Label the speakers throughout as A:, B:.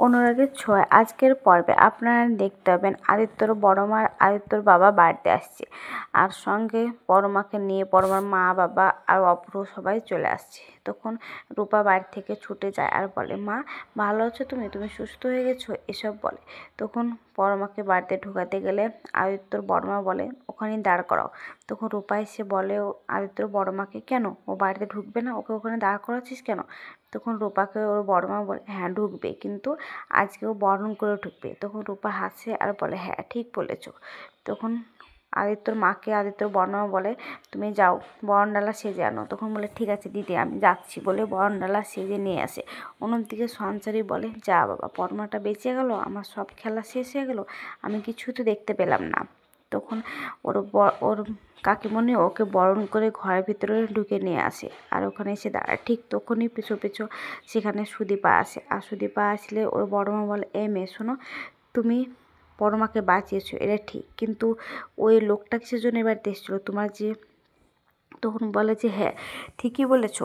A: অনুরাগের ছোঁয়া আজকের পর্বে আপনারা দেখতে পাবেন আদিত্যর বড় মার আদিত্যর বাবা বাড়িতে আসছে, আর সঙ্গে বড় মাকে নিয়ে বড় মার মা বাবা আর অপূর্ব সবাই চলে আসছে। তখন রূপা বাড়ি থেকে ছুটে যায় আর বলে, মা ভালো আছো তুমি, তুমি সুস্থ হয়ে গেছো, এসব বলে। তখন বড় মাকে বাড়িতে ঢোকাতে গেলে আদিত্যর বড় মা বলে, ওখানেই দাঁড় করাও। তখন রূপা এসে বলে আদিত্যর বড় মাকে, কেন ও বাড়িতে ঢুকবে না, ওকে ওখানে দাঁড় করাচ্ছিস কেন? তখন রূপাকে ওর বড় মা বলে, হ্যাঁ ঢুকবে, কিন্তু আজকেও বরণ করে ঢুকবে। তখন রূপা হাসে আর বলে, হ্যাঁ ঠিক বলেছ। তখন আদিত্যর মাকে আদিত্যর বড় মা বলে, তুমি যাও বরণডালা সেজে আনো। তখন বলে, ঠিক আছে দিদি আমি যাচ্ছি, বলে বরণডালা সেজে নিয়ে আসে। অন্যদিকে সঞ্চারী বলে, যা বাবা পরমাটা বেঁচে গেল, আমার সব খেলা শেষ হয়ে গেল, আমি কিছুই তো দেখতে পেলাম না। তখন ওর কাকিমণি ওকে বরণ করে ঘরের ভিতরে ঢুকে নিয়ে আসে, আর ওখানে এসে দাঁড়ায়। ঠিক তখনই পিছু পিছু সেখানে সুদীপা আসে, আর সুদীপা আসলে ওর বড় মা বলে, মেয়ে শোনো, তুমি বড় মাকে বাঁচিয়েছো এটা ঠিক, কিন্তু ওই লোকটা কিসের জন্য এবার এসেছিলো তোমার যে? তখন বলে যে, হ্যাঁ ঠিকই বলেছো।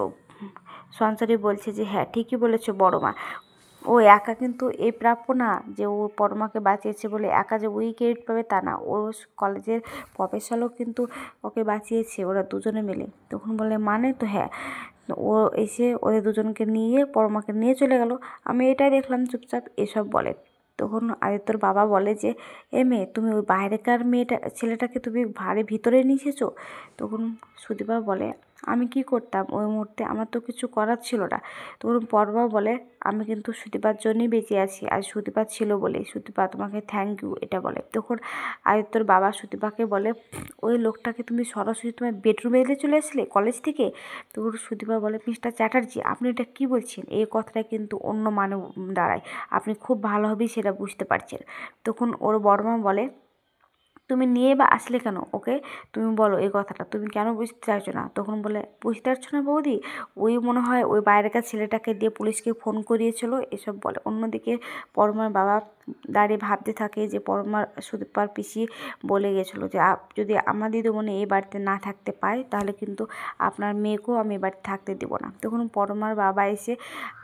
A: সঞ্চারী বলছে যে, হ্যাঁ ঠিকই বলেছো বড় মা, ও একা কিন্তু এই প্রাপ্য না যে ও পরমাকে বাঁচিয়েছে বলে একা যে ওই ক্রেডিট পাবে তা না, ওর কলেজের প্রফেসরও কিন্তু ওকে বাঁচিয়েছে, ওরা দুজনে মিলে। তখন বলে, মানে? তো হ্যাঁ, ও এসে ওদের দুজনকে নিয়ে পরমাকে নিয়ে চলে গেল, আমি এটাই দেখলাম চুপচাপ, এসব বলে। তখন আদিত্যর বাবা বলে যে, মেয়ে তুমি ওই বাইরেকার ছেলেটাকে তুমি বাড়ির ভিতরে নিয়ে এসেছো? তখন সুদীপা বলে, আমি কি করতাম ওই মুহূর্তে, আমার তো কিছু করার ছিল না। তখন পরমা বলে, আমি কিন্তু সুদীপার জন্যই বেঁচে আছি, আর সুদীপা ছিল বলে, সুদীপা তোমাকে থ্যাংক ইউ এটা বলে। তখন আদিত্যর বাবা সুদীপাকে বলে, ওই লোকটাকে তুমি সরাসরি তোমার বেডরুমে এলে চলে আসলে কলেজ থেকে? তখন সুদীপা বলে, মিস্টার চ্যাটার্জি আপনি এটা কী বলছেন? এই কথাটা কিন্তু অন্য মানে দাঁড়ায়, আপনি খুব ভালোভাবেই সেটা বুঝতে পারছেন। তখন ওর বড় মা বলে, তুমি নিয়ে বা আসলে কেন ওকে? তুমি বলো এই কথাটা, তুমি কেন বুঝতে চাইছো না? তখন বলে, বুঝতে পারছো না বৌদি, ওই মনে হয় ওই বাইরেকার ছেলেটাকে দিয়ে পুলিশকে ফোন করিয়েছিল, এসব বলে। অন্যদিকে পরমার বাবা দাঁড়িয়ে ভাবতে থাকে যে পরমার সুদীপার পিসি বলে গেছিলো যে যদি আমার দিদিমণি এই বাড়িতে না থাকতে পায় তাহলে কিন্তু আপনার মেয়েকেও আমি এ বাড়িতে থাকতে দেবো না। তখন পরমার বাবা এসে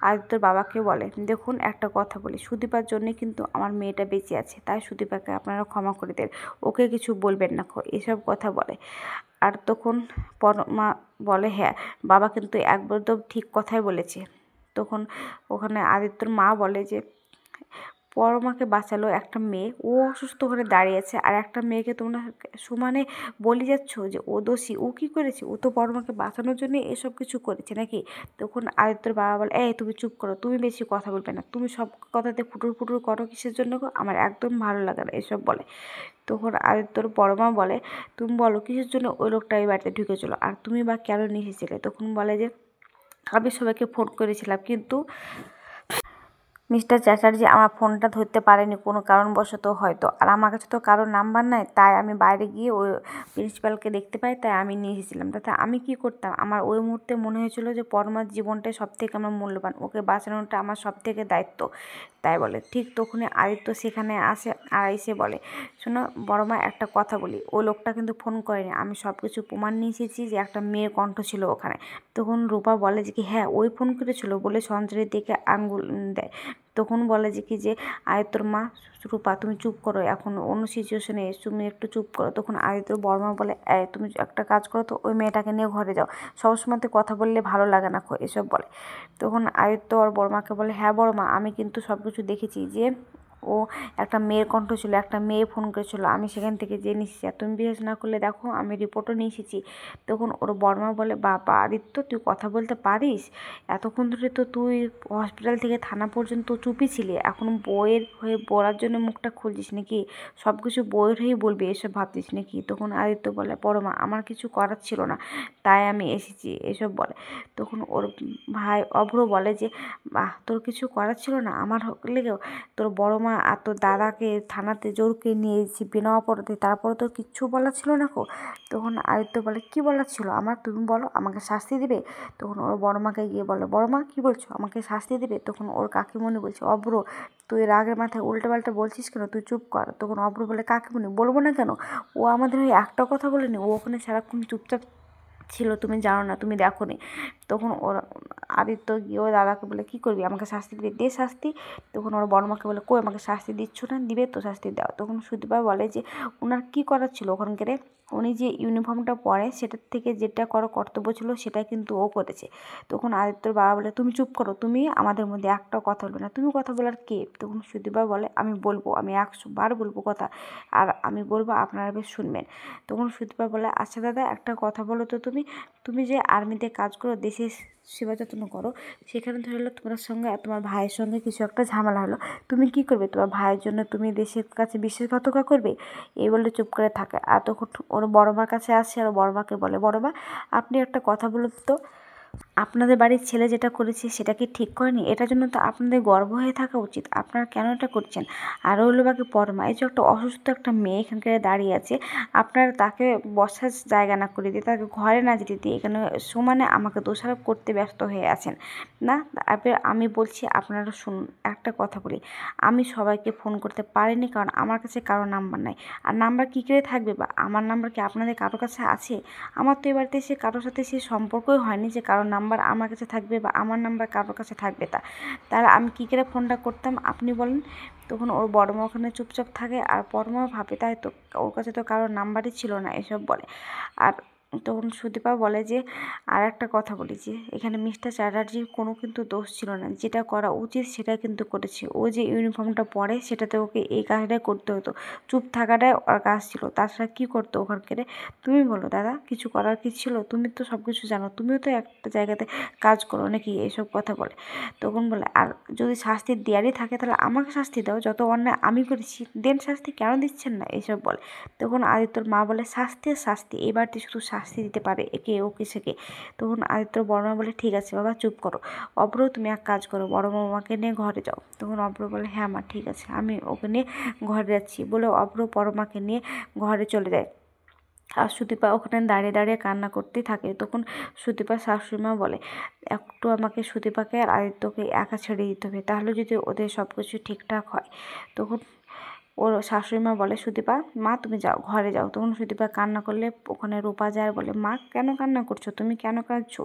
A: আদিত্যর বাবাকে বলে, দেখুন একটা কথা বলি, সুদীপার জন্যে কিন্তু আমার মেয়েটা বেঁচে আছে, তাই সুদীপাকে আপনারা ক্ষমা করে দেন, ওকে কিছু বলবেন না, এসব কথা বলে। আর তখন পরমা বলে, হ্যাঁ বাবা কিন্তু একদম ঠিক কথাই বলেছে। তখন ওখানে আদিত্যর মা বলে যে, পরমাকে বাঁচালো একটা মেয়ে, ও অসুস্থ হয়ে দাঁড়িয়ে আছে, আর একটা মেয়েকে তোমরা সমানে বলে যাচ্ছ যে ও দোষী, ও কী করেছে? ও তো পরমাকে বাঁচানোর জন্য এসব কিছু করেছে নাকি? তখন আদিত্যর বাবা বলে, তুমি চুপ করো, তুমি বেশি কথা বলবে না, তুমি সব কথাতে ফুটুর ফুটুর করো কিসের জন্য গো? আমার একদম ভালো লাগে না এসব বলে। তখন আদিত্যর বড় মা বলে, তুমি বলো কিসের জন্য ওই লোকটা এই বাড়িতে ঢুকেছিল, আর তুমি বা কেন নিয়ে এসেছিলে? তখন বলে যে, আমি সবাইকে ফোন করেছিলাম, কিন্তু মিস্টার চ্যাটার্জি আমার ফোনটা ধরতে পারেনি কোনো কারণবশত হয়তো, আর আমার কাছে তো কারোর নাম্বার নাই, তাই আমি বাইরে গিয়ে ওই প্রিন্সিপালকে দেখতে পাই, তাই আমি নিয়ে এসেছিলাম। তাতে আমি কি করতাম, আমার ওই মুহূর্তে মনে হয়েছিল যে পরমার জীবনটাই সব থেকে আমার মূল্যবান, ওকে বাঁচানোটা আমার সব থেকে দায়িত্ব, তাই বলে। ঠিক তখনই আদিত্য সেখানে আসে আর এসে বলে, শোনো বড় মা একটা কথা বলি, ওই লোকটা কিন্তু ফোন করেনি, আমি সব কিছু প্রমাণ নিয়ে এসেছি যে একটা মেয়ের কণ্ঠ ছিল ওখানে। তখন রূপা বলে যে কি, হ্যাঁ ওই ফোন করেছিল, বলে সঞ্চারীর দিকে আঙ্গুল দেয়। তখন বলে যে কি যে, আদিত্যর মা, রূপা তুমি চুপ করো, এখন অন্য সিচুয়েশনে তুমি একটু চুপ করো। তখন আদিত্যর বড় মা বলে, তুমি একটা কাজ করো তো, ওই মেয়েটাকে নিয়ে ঘরে যাও, সবসময় কথা বললে ভালো লাগে না এসব বলে। তখন আদিত্য আর বড় মাকে বলে, হ্যাঁ বড় মা আমি কিন্তু সব কিছু দেখেছি, যে ও একটা মেয়ের কণ্ঠ ছিল, একটা মেয়ে ফোন করেছিল, আমি সেখান থেকে জেনে এসেছি, আর তুমি বিশ্বাস না করলে দেখো আমি রিপোর্টও নিয়ে এসেছি। তখন ওর বড়মা বলে, বাবা আদিত্য তুই কথা বলতে পারিস, এতক্ষণ ধরে তো তুই হসপিটাল থেকে থানা পর্যন্ত চুপই ছিলি, এখন বইয়ের হয়ে বলার জন্য মুখটা খুলছিস নাকি? সব কিছু বইয়ের হয়েই বলবি, এসব ভাবছিস নাকি? তখন আদিত্য বলে, বড়মা আমার কিছু করার ছিল না, তাই আমি এসেছি, এসব বলে। তখন ওর ভাই অভ্র বলে যে, বাহ তোর কিছু করার ছিল না, আমার লেগেও তোর বড় মা আর তোর দাদাকে থানাতে জোরকে নিয়ে এসেছি বিনা অপরাধে, তারপরে তোর কিচ্ছু বলার ছিল না গো? তখন আদিত্য বলে, কি বলার ছিল আমার, তুমি বলো, আমাকে শাস্তি দিবে? তখন ওর বড় মাকে গিয়ে বলে, বড় মা কী বলছো, আমাকে শাস্তি দেবে? তখন ওর কাকিমণি বলছে, অভ্র তুই রাগের মাথায় উল্টোপাল্টা বলছিস কেন, তুই চুপ কর। তখন অভ্র বলে, কাকিমণি বলবো না কেন, ও আমাদের ওই একটা কথা বলেনি, ও ওখানে সারাক্ষণ চুপচাপ ছিল, তুমি জানো না, তুমি দেখো নি। তখন ওর আদিত্য গিয়ে ওর দাদাকে বলে কী করবি, আমাকে শাস্তি দিবি, দে শাস্তি। তখন ওর বড় মাকে বলে কই আমাকে শাস্তি দিচ্ছ না, দিবে তো শাস্তি দাও। তখন সুদীপা বলে যে ওনার কী করার ছিল ওখানকারে, উনি যে ইউনিফর্মটা পরে সেটার থেকে যেটা করার কর্তব্য ছিল সেটাই কিন্তু ও করেছে। তখন আদিত্যর বাবা বলে তুমি চুপ করো, তুমি আমাদের মধ্যে একটাও কথা বলবে না, তুমি কথা বলার কে। তখন সুদীপা বলে আমি বলবো, আমি 100 বার বলবো কথা, আর আমি বলবো আপনারা বেশ শুনবেন। তখন সুদীপা বলে আচ্ছা দাদা একটা কথা বলো তো, তুমি যে আর্মিতে কাজ করো, দেশের সেবা যত্ন করো, সেখানে ধরে হলো তোমার সঙ্গে আর তোমার ভাইয়ের সঙ্গে কিছু একটা ঝামেলা হলো, তুমি কি করবে তোমার ভাইয়ের জন্য, তুমি দেশের কাছে বিশ্বাসঘাতকতা করবে। এই বলে চুপ করে থাকে। আর তখন ওর বড় মার কাছে আসে আর বড় মাকে বলে বড় মা আপনি একটা কথা বলুন তো, আপনাদের বাড়ির ছেলে যেটা করেছে সেটা কি ঠিক করেনি, এটার জন্য তো আপনাদের গর্ব হয়ে থাকা উচিত, আপনারা কেন এটা করছেন। আর হলো বাকি পরমা, এই যে একটা অসুস্থ একটা মেয়ে এখানকার দাঁড়িয়ে আছে, আপনারা তাকে বসার জায়গা না করে দিয়ে, তাকে ঘরে না যেতে দিয়ে এখানে সমানে আমাকে দোষারোপ করতে ব্যস্ত হয়ে আছেন না। তারপরে আমি বলছি আপনারা শুনুন, একটা কথা বলি, আমি সবাইকে ফোন করতে পারিনি কারণ আমার কাছে কারো নাম্বার নাই। আর নাম্বার কী করে থাকবে, বা আমার নাম্বার কি আপনাদের কারোর কাছে আছে? আমার তো এবারতে সে কারোর সাথে সে সম্পর্কই হয়নি যে কারোর নাম্বার আমার কাছে থাকবে বা আমার নাম্বার কারোর কাছে থাকবে। তাহলে আমি কী করে ফোনটা করতাম আপনি বলেন। তখন ওর বড় মা ওখানে চুপচাপ থাকে আর পরমাও ভাবে তাই তো, ওর কাছে তো কারোর নাম্বারই ছিল না, এসব বলে। আর তখন সুদীপা বলে যে আর একটা কথা বলি, যে এখানে মিস্টার চ্যাটার্জির কোনো কিন্তু দোষ ছিল না, যেটা করা উচিত সেটা কিন্তু করেছে। ও যে ইউনিফর্মটা পরে সেটাতে ওকে এই কাজটাই করতে হতো, চুপ থাকাটাই ওর কাজ ছিল, তাছাড়া কী করতো ওখানকে। তুমি বলো দাদা কিছু করার কি ছিল, তুমি তো সব কিছু জানো, তুমিও তো একটা জায়গাতে কাজ করো নাকি, এসব কথা বলে। তখন বলে আর যদি শাস্তি দেওয়ারই থাকে তাহলে আমাকে শাস্তি দাও, যত অন্যায় আমি করেছি দেন শাস্তি, কেন দিচ্ছেন না, এসব বলে। তখন আদিত্যর মা বলে শাস্তি আর শাস্তি, এবারটি শুধু শাস্তি দিতে পারে একে ওকে সেকে। তখন আদিত্যর বড় মা বলে ঠিক আছে বাবা চুপ করো, অব্র তুমি এক কাজ করো বড় মামাকে নিয়ে ঘরে যাও। তখন অব্র বলে হ্যাঁ মা ঠিক আছে, আমি ওকে নিয়ে ঘরে যাচ্ছি বলে অব্র পরমাকে নিয়ে ঘরে চলে যায়। আর সুদীপা ওখানে দাঁড়িয়ে দাঁড়িয়ে কান্না করতেই থাকে। তখন সুদীপার শাশুড়িমা বলে একটু আমাকে সুদীপাকে আর আদিত্যকে একা ছেড়ে দিতে হবে, তাহলে যদি ওদের সব কিছু ঠিকঠাক হয়। তখন ওর শাশুড়িমা বলে সুদীপা মা তুমি যাও ঘরে যাও। তখন সুদীপা কান্না করলে ওখানে রূপা যায় আর বলে মা কেন কান্না করছো, তুমি কেন কাঁদছো।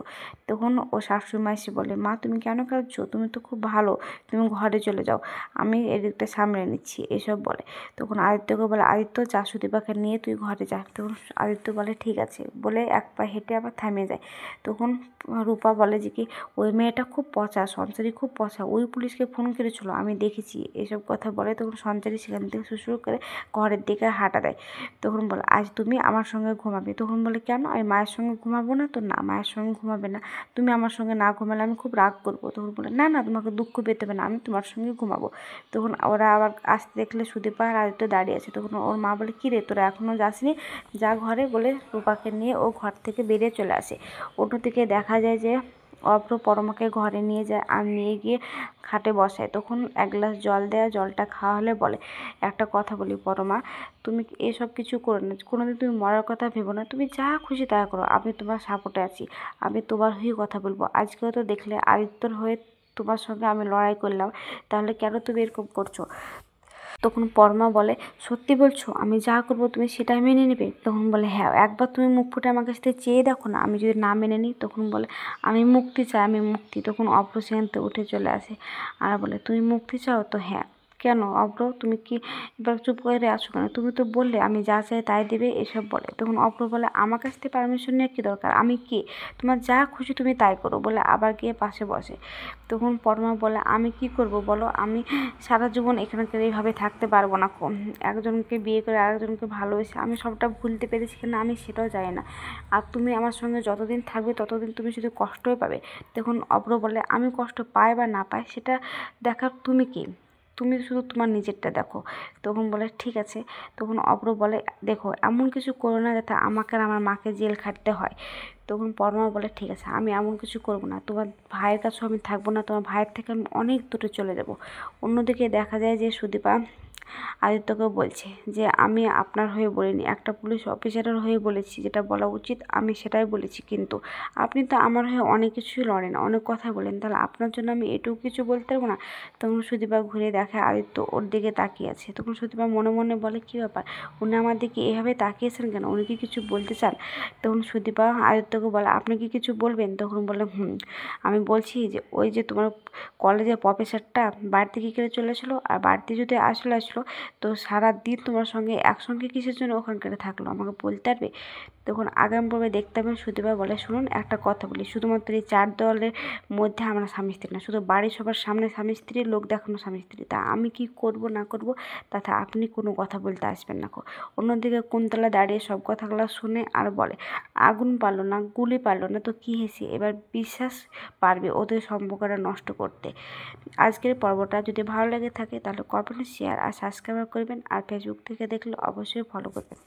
A: তখন ও শাশুড়িমা এসে বলে মা তুমি কেন কাঁদছো, তুমি তো খুব ভালো, তুমি ঘরে চলে যাও, আমি এদিকটা সামলে নিচ্ছি, এসব বলে। তখন আদিত্যকে বলে আদিত্য যা সুদীপাকে নিয়ে তুই ঘরে যা। তখন আদিত্য বলে ঠিক আছে বলে এক পা হেঁটে আবার থামে যায়। তখন রূপা বলে যে কি ওই মেয়েটা খুব পচা, সঞ্চারী খুব পচা, ওই পুলিশকে ফোন করেছিল আমি দেখেছি, এসব কথা বলে। তখন সঞ্চারী সেখান থেকে শুরু করে ঘরের দিকে হাঁটা দেয়। তখন বলে আজ তুমি আমার সঙ্গে ঘুমাবে। তখন বলে কেন, আমি মায়ের সঙ্গে ঘুমাবো না তো, না মায়ের সঙ্গে ঘুমাবে না, তুমি আমার সঙ্গে না ঘুমালে আমি খুব রাগ করবো। তখন বলে না না তোমাকে দুঃখ পেতে হবে না, আমি তোমার সঙ্গে ঘুমাবো। তখন ওরা আবার আসতে দেখলে সুদীপা আর আদিত্য দাঁড়িয়ে আছে। তখন ওর মা বলে কী রে তোরা এখনও যাসনি, যা ঘরে, বলে রূপাকে নিয়ে ও ঘর থেকে বেরিয়ে চলে আসে। অন্যদিকে দেখা যায় যে অভ্র পরমাকে ঘরে নিয়ে যায় আর নিয়ে গিয়ে খাটে বসায়। তখন এক গ্লাস জল দেয়, জলটা খাওয়া হলে বলে একটা কথা বলি পরমা, তুমি এসব কিছু করো না, কোনোদিন তুমি মরার কথা ভেবো না, তুমি যা খুশি তা করো, আমি তোমার সাপোর্টে আছি, আমি তোমার হয়ে কথা বলবো। আজকেও তো দেখলে আদিত্যর হয়ে তোমার সঙ্গে আমি লড়াই করলাম, তাহলে কেন তুমি এরকম করছো। তখন পরমা বলে সত্যি বলছো, আমি যা করবো তুমি সেটাই মেনে নেবে। তখন বলে হ্যাঁ একবার তুমি মুখ ফুটে আমার কাছ থেকে চেয়ে দেখো না, আমি যদি না মেনে নিই। তখন বলে আমি মুক্তি চাই, আমি মুক্তি। তখন অভ্র সেখান থেকে উঠে চলে আসে আর বলে তুমি মুক্তি চাও তো, হ্যাঁ কেন অভ্র তুমি কি এবার চুপ করে আসো কেন, তুমি তো বললে আমি যা চাই তাই দেবে, এসব বলে। তখন অভ্র বলে আমার কাছ থেকে পারমিশন নিয়ে কী দরকার, আমি কে, তোমার যা খুশি তুমি তাই করো, বলে আবার গিয়ে পাশে বসে। তখন পরমা বলে আমি কি করব বলো, আমি সারা জীবন এখানকার এইভাবে থাকতে পারবো না, একজনকে বিয়ে করে আরেকজনকে ভালোবেসে আমি সবটা ভুলতে পেরেছি কিনা আমি সেটাও জানি না, আর তুমি আমার সঙ্গে যতদিন থাকবে ততদিন তুমি শুধু কষ্টই পাবে। তখন অভ্র বলে আমি কষ্ট পাই বা না পাই সেটা দেখার তুমি কি, তুমি শুধু তোমার নিজেরটা দেখো। তখন বলে ঠিক আছে। তখন অভ্র বলে দেখো এমন কিছু করো না যাতে আমাকে আর আমার মাকে জেল খাটতে হয়। তখন পরমা বলে ঠিক আছে আমি এমন কিছু করবো না, তোমার ভাইয়ের কাছেও আমি থাকবো না, তোমার ভাইয়ের থেকে আমি অনেক দূরে চলে যাব। অন্যদিকে দেখা যায় যে সুদীপা আদিত্যকে বলছে যে আমি আপনার হয়ে বলিনি, একটা পুলিশ অফিসারের হয়ে বলেছি, যেটা বলা উচিত আমি সেটাই বলেছি, কিন্তু আপনি তো আমার হয়ে অনেক কিছুই লড়েন, অনেক কথা বলেন, তাহলে আপনার জন্য আমি এটুকু কিছু বলতে পারবো না? তখন সুদীপা ঘুরে দেখে আদিত্য ওর দিকে তাকিয়ে আছে। তখন সুদীপা মনে মনে বলে, কী ব্যাপার, উনি আমার দিকে এভাবে তাকিয়েছেন কেন, উনি কি কিছু বলতে চান? তখন সুদীপা আদিত্যকে বলে, আপনি কি কিছু বলবেন? তখন বলে, আমি বলছি যে ওই যে তোমার কলেজের প্রফেসরটা বাড়িতে কী করে চলে আসলো, আর বাড়িতে যদি আসলো তো সারাদিন তোমার সঙ্গে একসঙ্গে কিসের জন্য ওখানকার থাকলো, আমাকে বলতে পারবে? তখন আগামী পর্বে দেখতে পাবেন সুদীপা বলে, শুনুন একটা কথা বলি, শুধুমাত্র এই 4 দেওয়ালের মধ্যে আমরা স্বামী স্ত্রী না, শুধু বাড়ির সবার সামনে স্বামী স্ত্রী, লোক দেখানো স্বামী স্ত্রী, তা আমি কি করব না করব তাতে আপনি কোনো কথা বলতে আসবেন না। অন্যদিকে কুন্তলা দাঁড়িয়ে সব কথাগুলো শুনে আর বলে, আগুন পারলো না, গুলি পারলো না তো কী হয়েছে, এবার বিশ্বাস পারবে ওদের সম্পর্কটা নষ্ট করতে। আজকের পর্বটা যদি ভালো লেগে থাকে তাহলে কমেন্ট, শেয়ার আর সাবস্ক্রাইব করবেন, আর ফেসবুক থেকে দেখলে অবশ্যই ফলো করবেন।